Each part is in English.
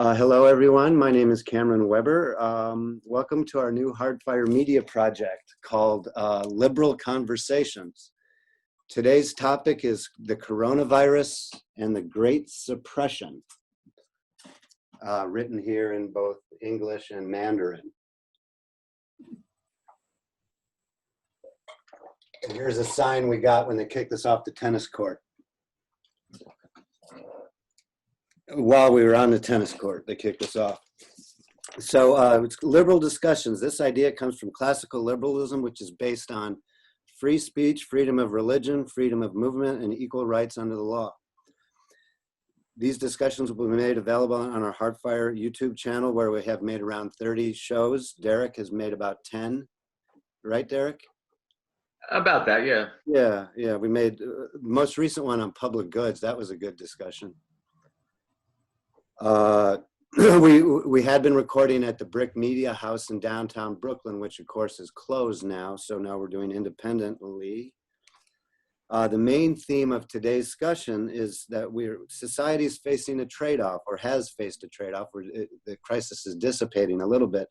Hello, everyone. My name is Cameron Weber. Welcome to our new Hardfire media project called Liberal Conversations. Today's topic is the coronavirus and the Great Suppression, written here in both English and Mandarin. And here's a sign we got when they kicked us off the tennis court. While we were on the tennis court, they kicked us off. So it's liberal discussions. This idea comes from classical liberalism, which is based on free speech, freedom of religion, freedom of movement, and equal rights under the law. These discussions will be made available on our Hardfire YouTube channel, where we have made around 30 shows. Derek has made about 10. Right, Derek? About that, yeah. Yeah. We made the most recent one on public goods. That was a good discussion. We had been recording at the Brick Media House in downtown Brooklyn, which of course is closed now. So now we're doing independently. The main theme of today's discussion is that society is facing a trade-off, or has faced a trade-off, where the crisis is dissipating a little bit.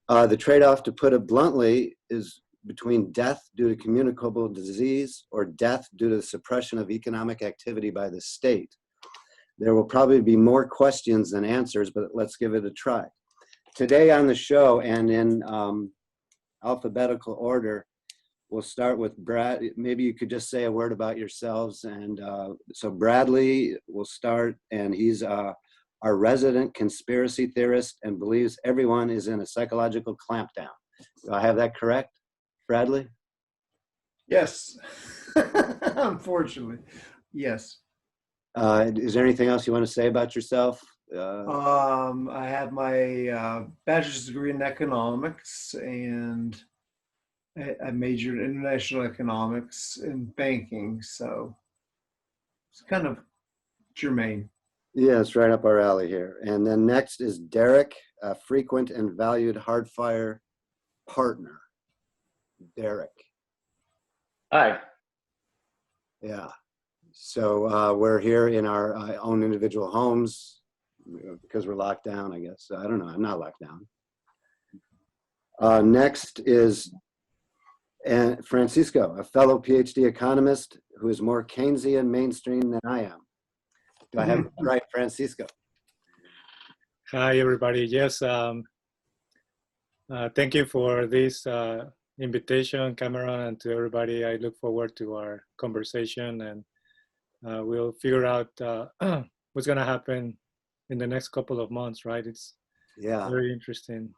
The trade-off, to put it bluntly, is between death due to communicable disease or death due to the suppression of economic activity by the state. There will probably be more questions than answers, but let's give it a try. Today on the show, and in alphabetical order, we'll start with Brad. Maybe you could just say a word about yourselves. And so Bradley will start, and he's our resident conspiracy theorist and believes everyone is in a psychological clampdown. Do I have that correct, Bradley? Yes, unfortunately, yes. Is there anything else you want to say about yourself? I have my bachelor's degree in economics, and I majored in international economics and banking, so it's kind of germane. Yeah, it's right up our alley here. And then next is Derek, a frequent and valued Hardfire partner. Derek. Hi. Yeah. So we're here in our own individual homes because we're locked down, I guess. I don't know. I'm not locked down. Next is Francisco, a fellow PhD economist who is more Keynesian mainstream than I am. Do I have it right, Francisco? Hi, everybody. Yes, thank you for this invitation, Cameron, and to everybody. I look forward to our conversation, and we'll figure out what's going to happen in the next couple of months, right? It's very interesting.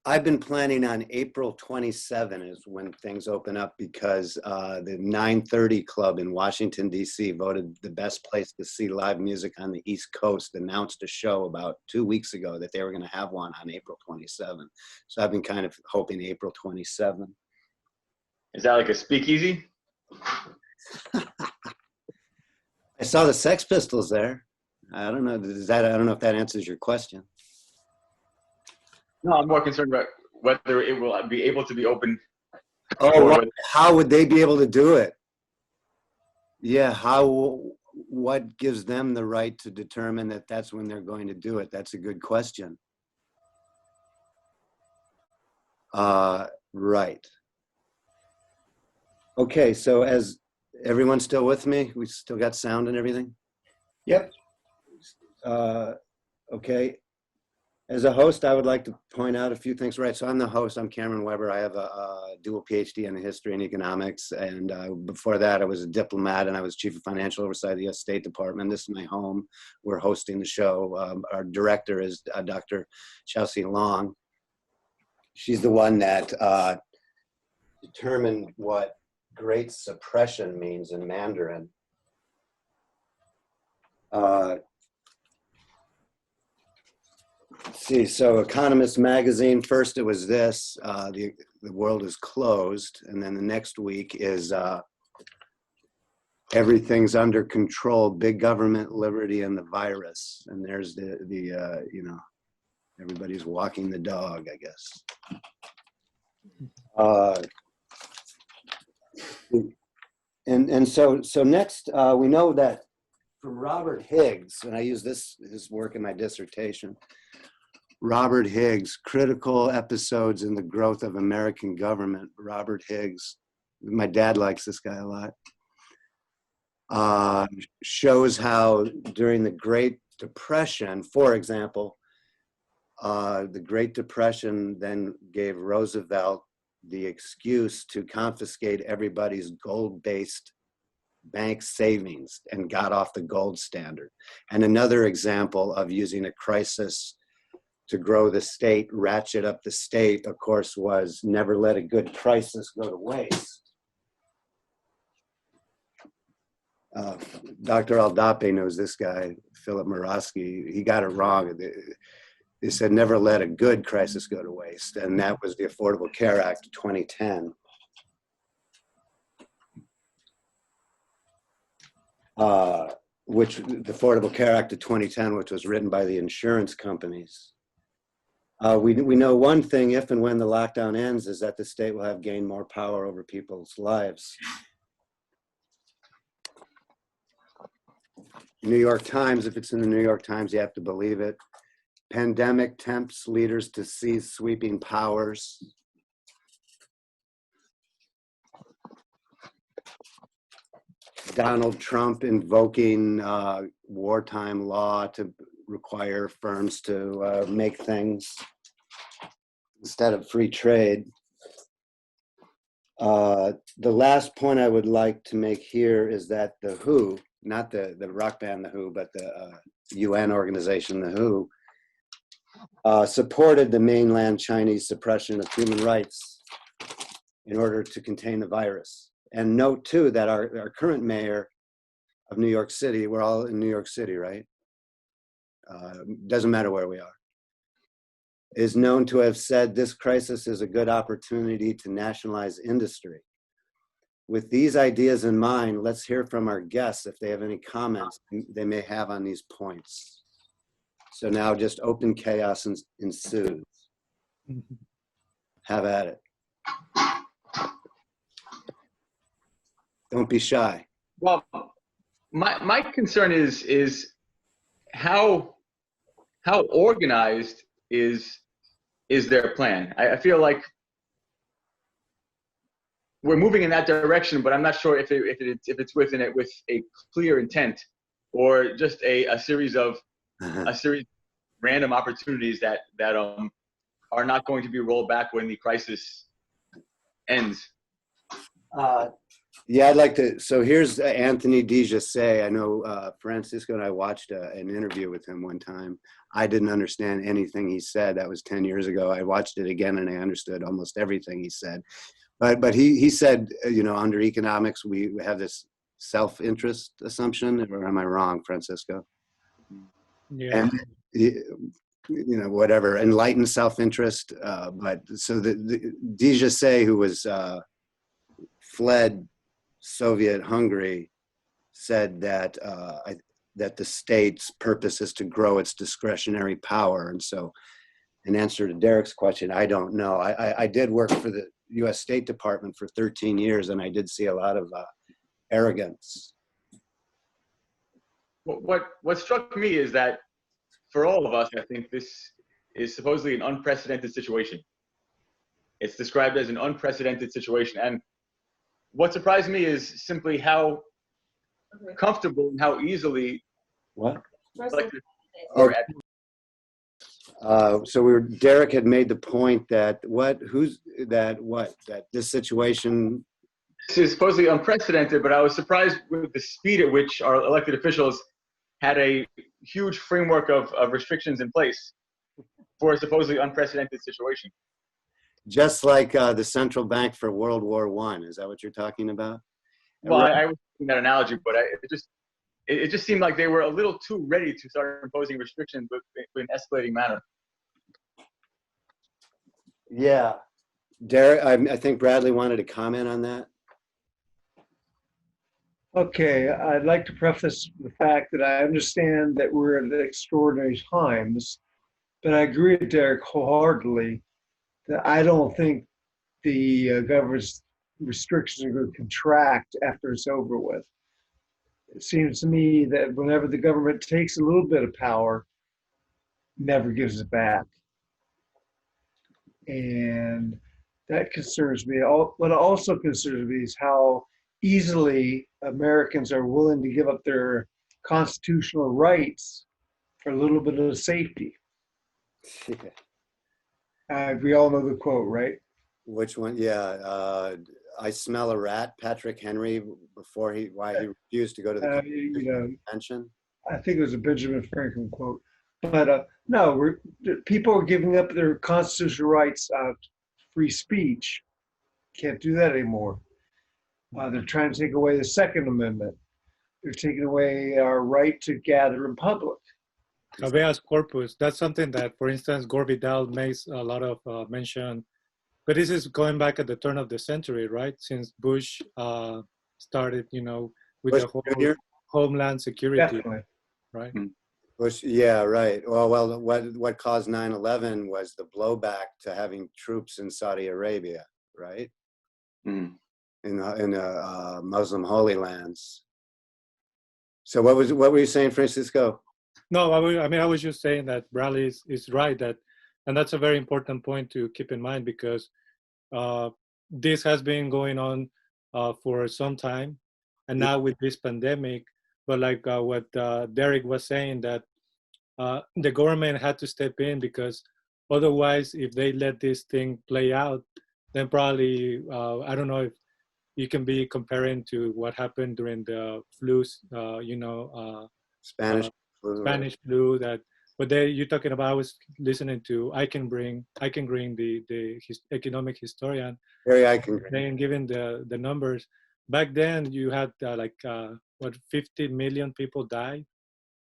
I've been planning on April 27 is when things open up, because the 930 Club in Washington, D.C. voted the best place to see live music on the East Coast, announced a show about 2 weeks ago that they were going to have one on April 27. So I've been kind of hoping April 27. Is that like a speakeasy? I saw the Sex Pistols there. I don't know. I don't know if that answers your question. No, I'm more concerned about whether it will be able to be open. Oh, how would they be able to do it? Yeah, what gives them the right to determine that that's when they're going to do it? That's a good question. Right. Okay, so as everyone's still with me, we still got sound and everything? Yep. Okay. As a host, I would like to point out a few things. Right, so I'm the host. I'm Cameron Weber. I have a dual PhD in history and economics. And before that, I was a diplomat, and I was chief of financial oversight of the U.S. State Department. This is my home. We're hosting the show. Our director is Dr. Chelsea Long. She's the one that determined what Great Suppression means in Mandarin. Let's see, so Economist magazine, first it was this, the world is closed, and then the next week is everything's under control, big government, liberty, and the virus. And there's the you know, everybody's walking the dog, I guess. And so next, we know that for Robert Higgs, and I use his work in my dissertation. Robert Higgs, Critical Episodes in the Growth of American Government. Robert Higgs, my dad likes this guy a lot. Shows how during the Great Depression, for example, the Great Depression then gave Roosevelt the excuse to confiscate everybody's gold-based bank savings and got off the gold standard. And another example of using a crisis to grow the state, ratchet up the state, of course, was never let a good crisis go to waste. Dr. Aldape knows this guy, Philip Murawski. He got it wrong. They said never let a good crisis go to waste, and that was the Affordable Care Act of 2010. Which the Affordable Care Act of 2010, which was written by the insurance companies. We know one thing, if and when the lockdown ends, is that the state will have gained more power over people's lives. New York Times, if it's in the New York Times, you have to believe it. Pandemic tempts leaders to seize sweeping powers. Donald Trump invoking wartime law to require firms to make things instead of free trade. The last point I would like to make here is that the WHO, not the rock band The Who, but the UN organization The Who, supported the mainland Chinese suppression of human rights in order to contain the virus. And note too that our current mayor of New York City, we're all in New York City, right? Doesn't matter where we are, is known to have said this crisis is a good opportunity to nationalize industry. With these ideas in mind, let's hear from our guests if they have any comments they may have on these points. So now just open chaos ensues. Have at it. Don't be shy. Well, my concern is how organized is their plan? I feel like we're moving in that direction, but I'm not sure if it's with a clear intent or just a series of random opportunities that are not going to be rolled back when the crisis ends. Yeah, I'd like to. So here's Anthony DeJasse. I know Francisco and I watched an interview with him one time. I didn't understand anything he said. That was 10 years ago. I watched it again and I understood almost everything he said. But he said, you know, under economics, we have this self-interest assumption, or am I wrong, Francisco? Yeah. And, you know, whatever, enlightened self-interest. But so the DeJasse, who was fled Soviet Hungary, said that that the state's purpose is to grow its discretionary power. And so, in answer to Derek's question, I don't know. I did work for the U.S. State Department for 13 years, and I did see a lot of arrogance. What struck me is that for all of us, I think this is supposedly an unprecedented situation. It's described as an unprecedented situation, and what surprised me is simply how comfortable and how easily. What? Or So Derek had made the point that this situation. This is supposedly unprecedented, but I was surprised with the speed at which our elected officials had a huge framework of restrictions in place for a supposedly unprecedented situation. Just like the central bank for World War I. Is that what you're talking about? Well, I was using that analogy, but it just seemed like they were a little too ready to start imposing restrictions in an escalating manner. Yeah. Derek, I think Bradley wanted to comment on that. Okay, I'd like to preface the fact that I understand that we're at extraordinary times, but I agree with Derek wholeheartedly that I don't think the government's restrictions are going to contract after it's over with. it seems to me that whenever the government takes a little bit of power, never gives it back. And that concerns me. What also concerns me is how easily Americans are willing to give up their constitutional rights for a little bit of safety. We all know the quote, right? Which one? Yeah. I smell a rat, Patrick Henry, why he refused to go to the convention. I think it was a Benjamin Franklin quote. But no, people are giving up their constitutional rights, free speech. Can't do that anymore. They're trying to take away the Second Amendment. They're taking away our right to gather in public. Habeas corpus, that's something that, for instance, Gore Vidal makes a lot of mention. But this is going back at the turn of the century, right? Since Bush started, with Bush the whole Jr.? homeland security, Definitely. right? Bush, yeah, right. Well, what caused 9/11 was the blowback to having troops in Saudi Arabia, right? Mm. In Muslim Holy Lands. So what were you saying, Francisco? No, I was just saying that Bradley is right, and that's a very important point to keep in mind, because this has been going on for some time, and now with this pandemic. But like what Derek was saying, that the government had to step in, because otherwise, if they let this thing play out, then probably I don't know if you can be comparing to what happened during the flus, Spanish flu. Spanish flu. But you're talking about. I was listening to Eichengreen, the economic historian, Very iconic. and giving the numbers. Back then, you had 50 million people died,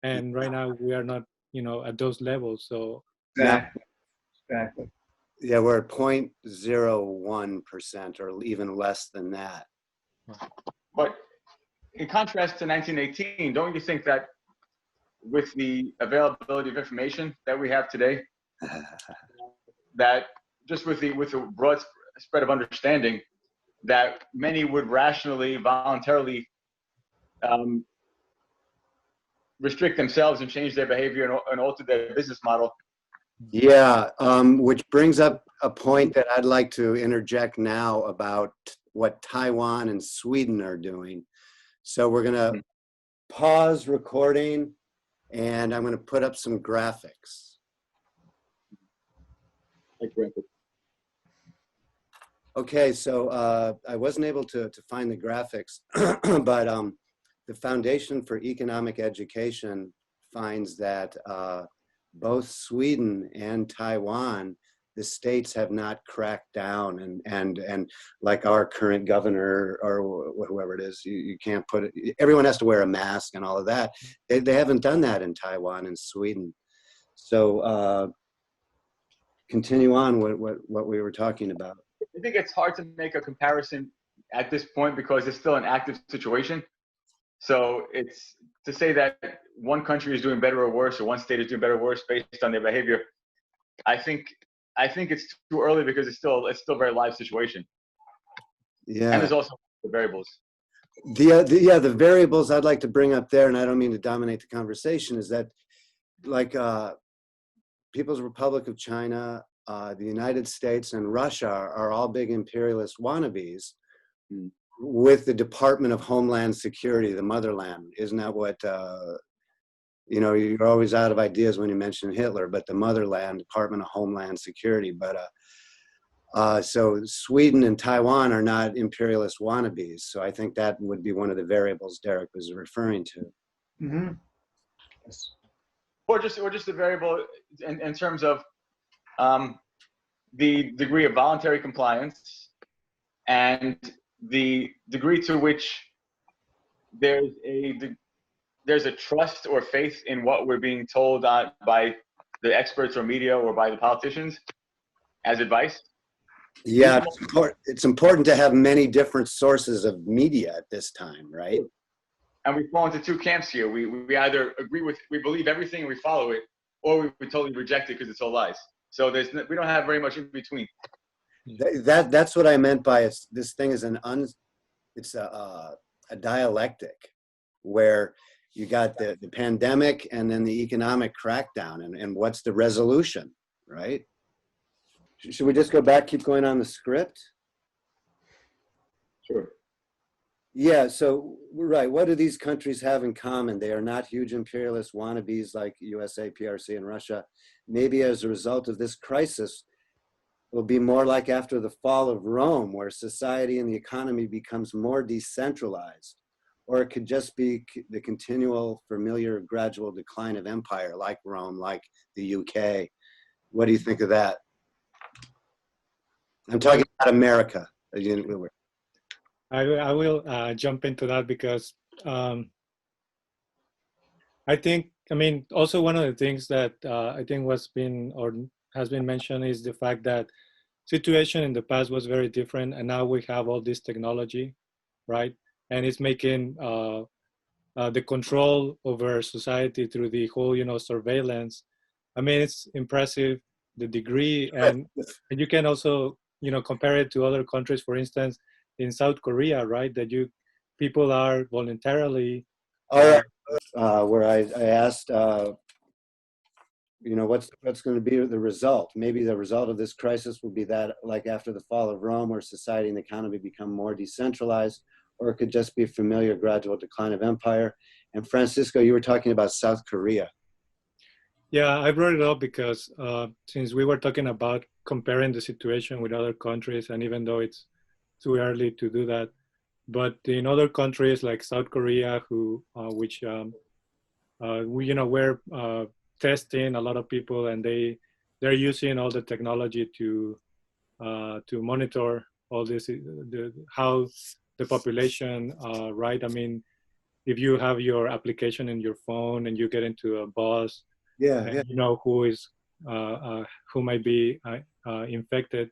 and right now we are not, at those levels. So Exactly. Yeah, we're at 0.01% or even less than that. But in contrast to 1918, don't you think that with the availability of information that we have today, that just with the broad spread of understanding, that many would rationally, voluntarily restrict themselves and change their behavior and alter their business model? Yeah, which brings up a point that I'd like to interject now about what Taiwan and Sweden are doing. So we're gonna pause recording, and I'm gonna put up some graphics. Okay, so I wasn't able to find the graphics, but the Foundation for Economic Education finds that both Sweden and Taiwan, the states have not cracked down, and like our current governor or whoever it is, you can't put it, everyone has to wear a mask and all of that. They haven't done that in Taiwan and Sweden. So continue on what we were talking about. I think it's hard to make a comparison at this point because it's still an active situation. So it's to say that one country is doing better or worse, or one state is doing better or worse based on their behavior. I think it's too early because it's still a very live situation. Yeah. And there's also the variables. The variables I'd like to bring up there, and I don't mean to dominate the conversation, is that like People's Republic of China, the United States, and Russia are all big imperialist wannabes. With the Department of Homeland Security, the motherland. Isn't that what, you're always out of ideas when you mention Hitler, but the motherland, Department of Homeland Security. But so Sweden and Taiwan are not imperialist wannabes. So I think that would be one of the variables Derek was referring to. Mm-hmm. Yes. Or just a variable in terms of the degree of voluntary compliance and the degree to which there's a trust or faith in what we're being told by the experts or media or by the politicians as advice. Yeah, it's important to have many different sources of media at this time, right? And we fall into two camps here. We either we believe everything and we follow it, or we totally reject it because it's all lies. So we don't have very much in between. That's what I meant by this thing is it's a dialectic where you got the pandemic and then the economic crackdown, and what's the resolution, right? Should we just go back, keep going on the script? Sure. Yeah, so, right, what do these countries have in common? They are not huge imperialist wannabes like USA, PRC, and Russia. Maybe as a result of this crisis, it will be more like after the fall of Rome, where society and the economy becomes more decentralized. Or it could just be the continual, familiar, gradual decline of empire, like Rome, like the UK. What do you think of that? I'm talking about America. I will jump into that because I think, I mean, also one of the things that I think was been or has been mentioned is the fact that situation in the past was very different, and now we have all this technology, right? And it's making the control over society through the whole, surveillance. I mean, it's impressive, the degree, and you can also, compare it to other countries. For instance, in South Korea, right, that people are voluntarily. Where I asked, what's going to be the result? Maybe the result of this crisis will be that, like after the fall of Rome, where society and the economy become more decentralized, or it could just be a familiar gradual decline of empire. And Francisco, you were talking about South Korea. Yeah, I brought it up because since we were talking about comparing the situation with other countries, and even though it's too early to do that, but in other countries like South Korea, which we're testing a lot of people, and they're using all the technology to monitor all this, how the population, right? I mean, if you have your application in your phone and you get into a bus, and you know who might be infected.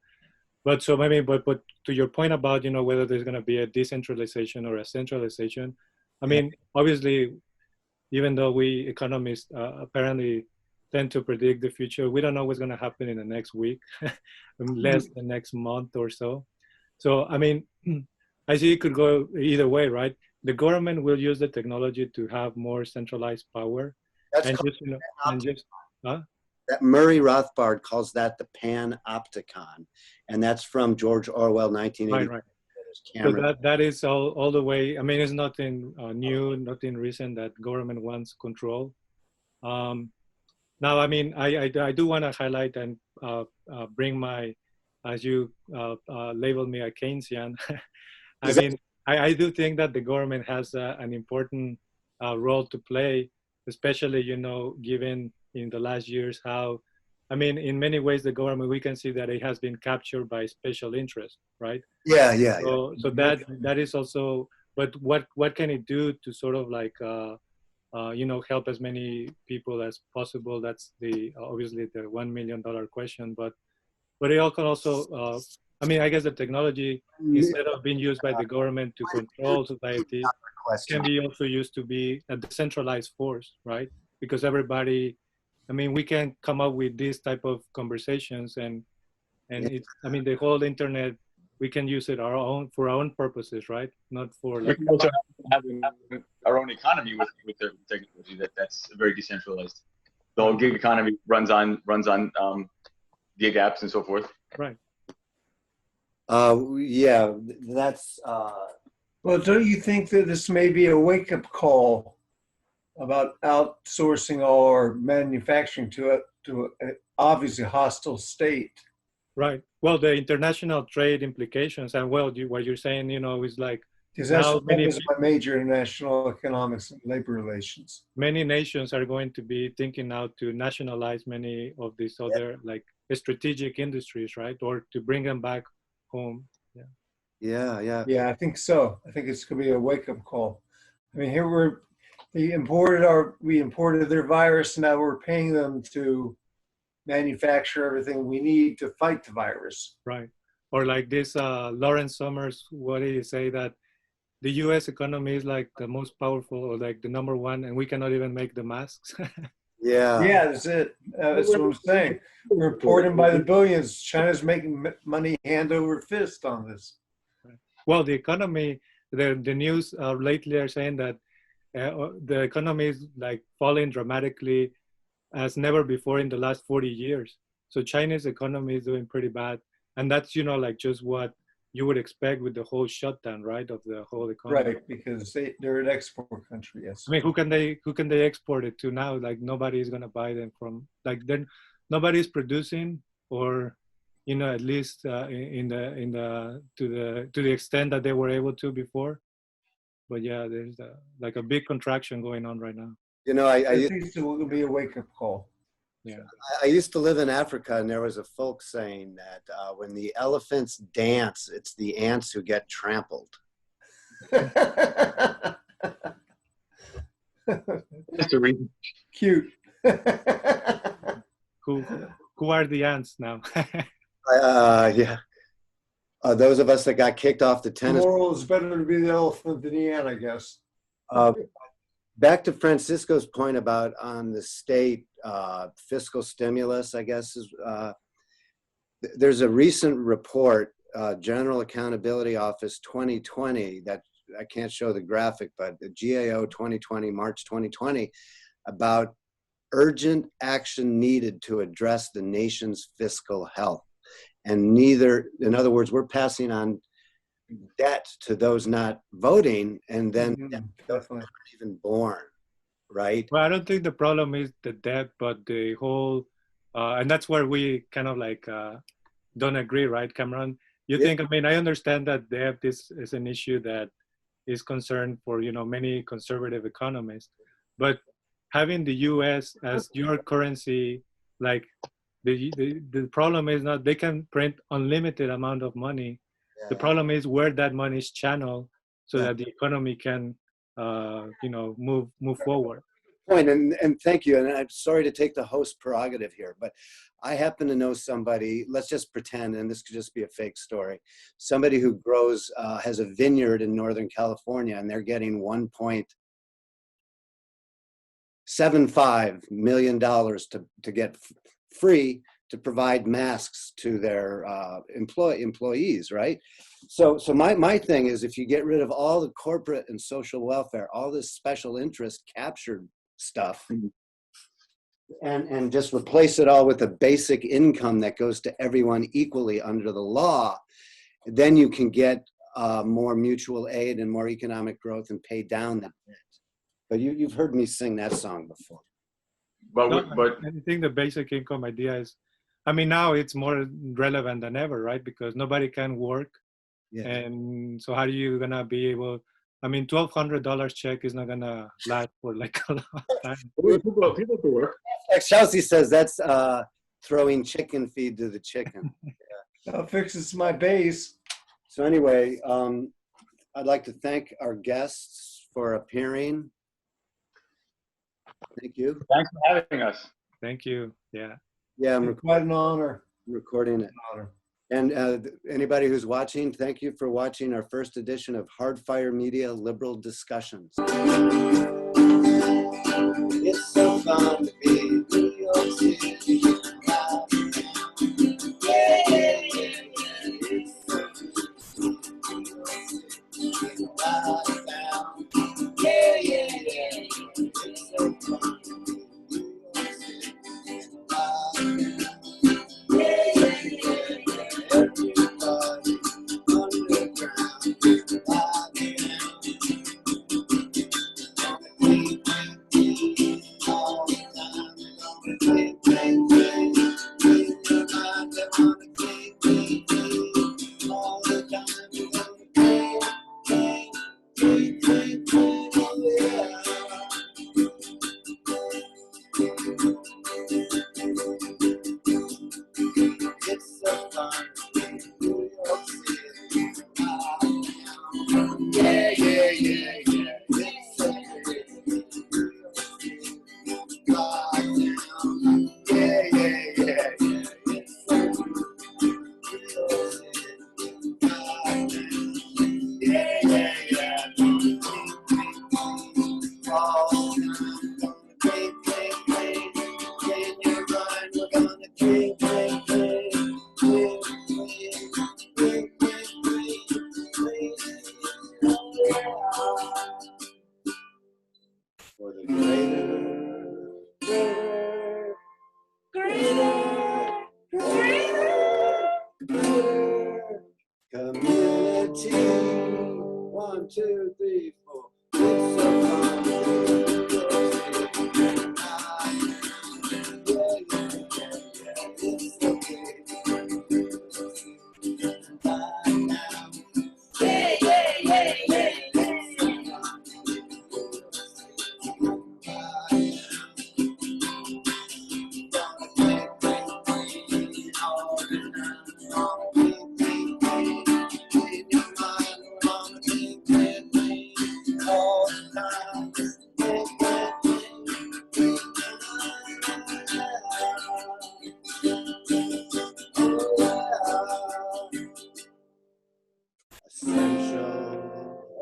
But so maybe, but to your point about, whether there's going to be a decentralization or a centralization, I mean, obviously, even though we economists apparently tend to predict the future, we don't know what's going to happen in the next week, unless the next month or so. So, I mean, I see it could go either way, right? The government will use the technology to have more centralized power. That's that Murray Rothbard calls that the panopticon, and that's from George Orwell, 1980. Right. So that is all the way. I mean, it's nothing new, nothing recent that government wants control. Now, I mean, I do want to highlight and bring my, as you labeled me, a Keynesian. I mean, I do think that the government has an important role to play, especially, given in the last years how, I mean, in many ways, the government, we can see that it has been captured by special interest, right? Yeah. So that is also, but what can it do to sort of like, help as many people as possible? That's obviously the $1 million question, but it can also, I mean, I guess the technology, instead of being used by the government to control society, can be also used to be a decentralized force, right? Because everybody, I mean, we can come up with these type of conversations, and it's, I mean, the whole internet, we can use it for our own purposes, right? Not for like. We also having our own economy with the technology that's very decentralized. The whole gig economy runs on gig apps and so forth. Right. Yeah, that's. Well, don't you think that this may be a wake-up call about outsourcing all our manufacturing to an obviously hostile state? Right. Well, the international trade implications, and what you're saying, is like, because that's my major international economics and labor relations. Many nations are going to be thinking now to nationalize many of these other like strategic industries, right? Or to bring them back home. Yeah, I think so. I think it's going to be a wake-up call. I mean, here we imported their virus, and now we're paying them to manufacture everything we need to fight the virus. Right. Or like this, Lawrence Summers, what did he say, that the U.S. economy is like the most powerful, or like the number one, and we cannot even make the masks. Yeah, that's it. That's what I'm saying. We're importing by the billions. China's making money hand over fist on this. Well, the economy, the news lately are saying that the economy is like falling dramatically as never before in the last 40 years. So China's economy is doing pretty bad. And that's, like just what you would expect with the whole shutdown, right, of the whole economy. Right, because they're an export country, yes. I mean, who can they export it to now? Like nobody is gonna buy them from. Like then, nobody's producing, or at least to the extent that they were able to before. But yeah, there's like a big contraction going on right now. I At least it will be a wake-up call. Yeah. I used to live in Africa, and there was a folk saying that when the elephants dance, it's the ants who get trampled. That's the reason. Cute. Who are the ants now? Yeah. Those of us that got kicked off the The tennis. moral is better to be the elephant than the ant, I guess. Back to Francisco's point about on the state fiscal stimulus, I guess is there's a recent report, General Accountability Office 2020, that I can't show the graphic, but the GAO 2020, March 2020, about urgent action needed to address the nation's fiscal health. And in other words, we're passing on debt to those not voting, and then those not even born, right? Well, I don't think the problem is the debt, but the whole, and that's where we kind of like don't agree, right, Cameron? You think, I mean, I understand that debt is an issue that is concern for, many conservative economists, but having the U.S. as your currency, like the problem is not, they can print unlimited amount of money. The problem is where that money is channeled so that the economy can, move forward. Point, and thank you. And I'm sorry to take the host prerogative here, but I happen to know somebody, let's just pretend, and this could just be a fake story, somebody who has a vineyard in Northern California, and they're getting $1.75 million to get free to provide masks to their employees, right? So my thing is, if you get rid of all the corporate and social welfare, all this special interest captured stuff, and just replace it all with a basic income that goes to everyone equally under the law, then you can get more mutual aid and more economic growth and pay down that debt. But you've heard me sing that song before. But I think the basic income idea is, I mean, now it's more relevant than ever, right? Because nobody can work. Yeah. And so how are you going to be able, I mean, $1,200 check is not going to last for like a long time. People can work. Like Chelsea says, that's throwing chicken feed to the chicken. That fixes my base. So anyway, I'd like to thank our guests for appearing. Thank you. Thanks for having us. Thank you. Yeah. Yeah, It's quite an honor. Recording it. And anybody who's watching, thank you for watching our first edition of Hardfire Media Liberal Discussions. It's so fun to be in New York City. All the time.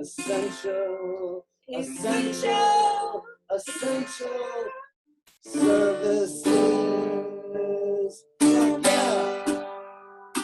essential, essential, essential service.